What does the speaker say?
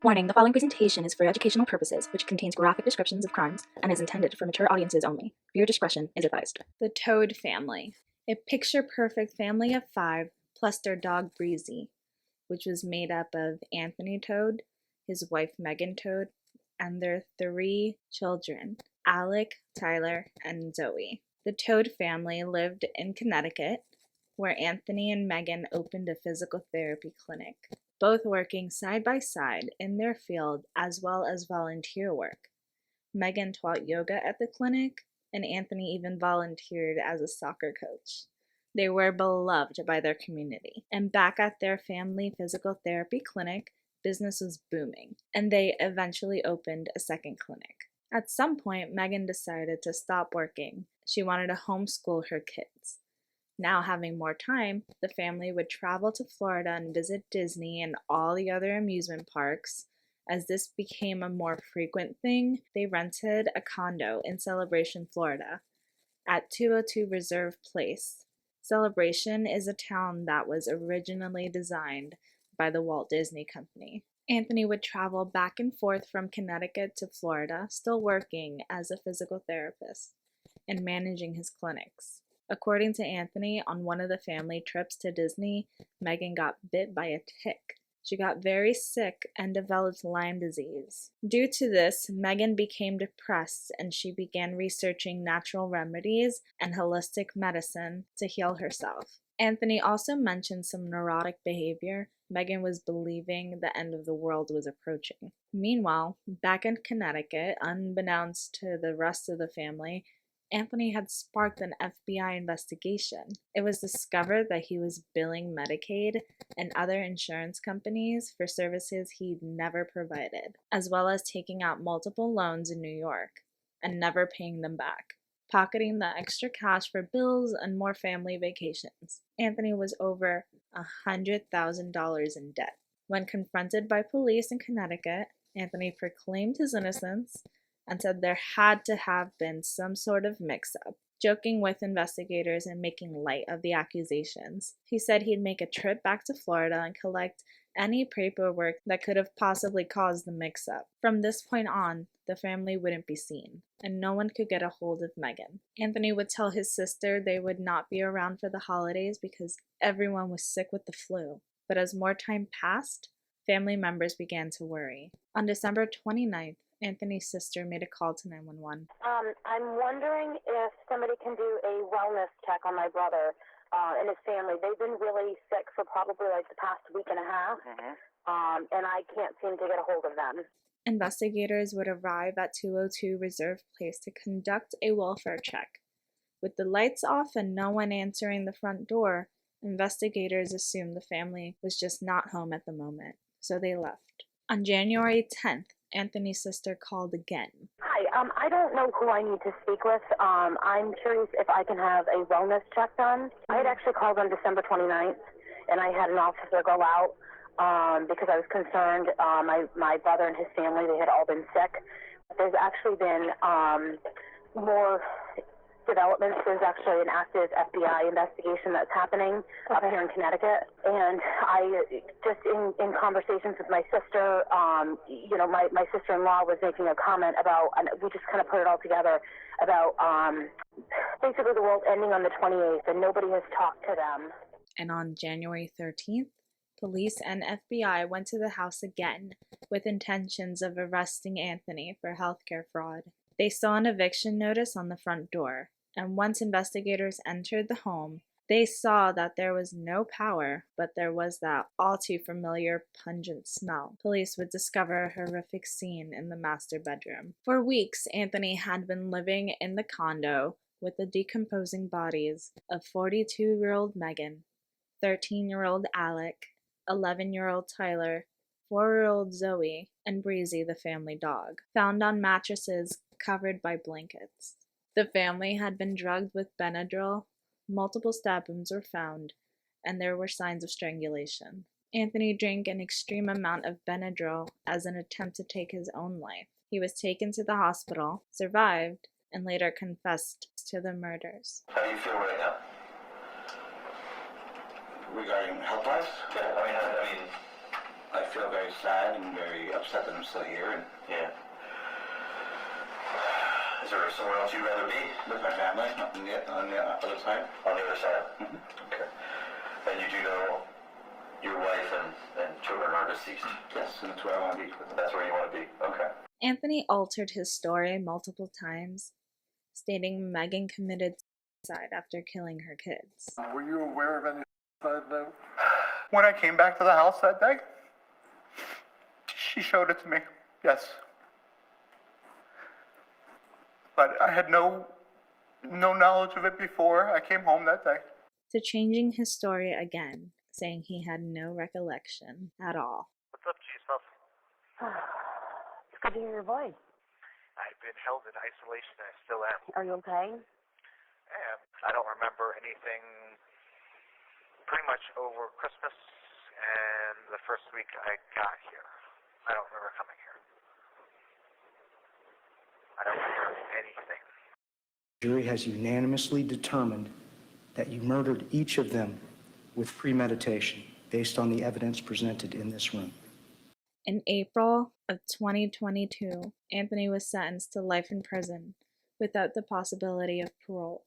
Warning, the following presentation is for educational purposes, which contains graphic descriptions of crimes and is intended for mature audiences only. Viewer discretion is advised. The Todt family. A picture-perfect family of 5, plus their dog Breezy, which was made up of Anthony Todt, his wife Megan Todt, and their 3 children, Alec, Tyler, and Zoe. The Todt family lived in Connecticut, where Anthony and Megan opened a physical therapy clinic, both working side by side in their field as well as volunteer work. Megan taught yoga at the clinic, and Anthony even volunteered as a soccer coach. They were beloved by their community, and back at their family physical therapy clinic, business was booming, and they eventually opened a second clinic. At some point, Megan decided to stop working. She wanted to homeschool her kids. Now, having more time, the family would travel to Florida and visit Disney and all the other amusement parks. As this became a more frequent thing, they rented a condo in Celebration, Florida, at 202 Reserve Place. Celebration is a town that was originally designed by the Walt Disney Company. Anthony would travel back and forth from Connecticut to Florida, still working as a physical therapist and managing his clinics. According to Anthony, on one of the family trips to Disney, Megan got bit by a tick. She got very sick and developed Lyme disease. Due to this, Megan became depressed and she began researching natural remedies and holistic medicine to heal herself. Anthony also mentioned some neurotic behavior. Megan was believing the end of the world was approaching. Meanwhile, back in Connecticut, unbeknownst to the rest of the family, Anthony had sparked an FBI investigation. It was discovered that he was billing Medicaid and other insurance companies for services he'd never provided, as well as taking out multiple loans in New York and never paying them back, pocketing the extra cash for bills and more family vacations. Anthony was over $100,000 in debt. When confronted by police in Connecticut, Anthony proclaimed his innocence and said there had to have been some sort of mix-up, joking with investigators and making light of the accusations. He said he'd make a trip back to Florida and collect any paperwork that could have possibly caused the mix-up. From this point on, the family wouldn't be seen, and no one could get a hold of Megan. Anthony would tell his sister they would not be around for the holidays because everyone was sick with the flu. But as more time passed, family members began to worry. On December 29th, Anthony's sister made a call to 911. I'm wondering if somebody can do a wellness check on my brother and his family. They've been really sick for probably like the past week and a half, and I can't seem to get a hold of them. Investigators would arrive at 202 Reserve Place to conduct a welfare check. With the lights off and no one answering the front door, investigators assumed the family was just not home at the moment, so they left. On January 10th, Anthony's sister called again. Hi, I don't know who I need to speak with. I'm curious if I can have a wellness check done. I had actually called on December 29th, and I had an officer go out because I was concerned. My brother and his family, they had all been sick. There's actually been more developments. There's actually an active FBI investigation that's happening up here in Connecticut. And I just in conversations with my sister, my sister-in-law was making a comment about, and we just kind of put it all together, about basically the world ending on the 28th, and nobody has talked to them. And on January 13th, police and FBI went to the house again with intentions of arresting Anthony for healthcare fraud. They saw an eviction notice on the front door, and once investigators entered the home, they saw that there was no power, but there was that all too familiar pungent smell. Police would discover a horrific scene in the master bedroom. For weeks, Anthony had been living in the condo with the decomposing bodies of 42-year-old Megan, 13-year-old Alec, 11-year-old Tyler, 4-year-old Zoe, and Breezy, the family dog, found on mattresses covered by blankets. The family had been drugged with Benadryl, multiple stab wounds were found, and there were signs of strangulation. Anthony drank an extreme amount of Benadryl as an attempt to take his own life. He was taken to the hospital, survived, and later confessed to the murders. How do you feel right now? Regarding health-wise? Yeah, I feel very very sad and very upset that I'm still here. And Yeah. Is there somewhere else you'd rather be? with my family, on the other side. On the other side? Mhm. Okay. And you do know your wife and children are deceased? Yes, and that's where I want to be. That's where you want to be? Okay. Anthony altered his story multiple times, stating Megan committed suicide after killing her kids. Were you aware of any suicide note? When I came back to the house that day, she showed it to me, yes. But I had no knowledge of it before I came home that day. To changing his story again, saying he had no recollection at all. What's up, Chief? It's good to hear your voice. I've been held in isolation and I still am. Are you okay? And I don't remember anything pretty much over Christmas and the first week I got here. I don't remember coming here. I don't remember anything. The jury has unanimously determined that you murdered each of them with premeditation based on the evidence presented in this room. In April of 2022, Anthony was sentenced to life in prison without the possibility of parole.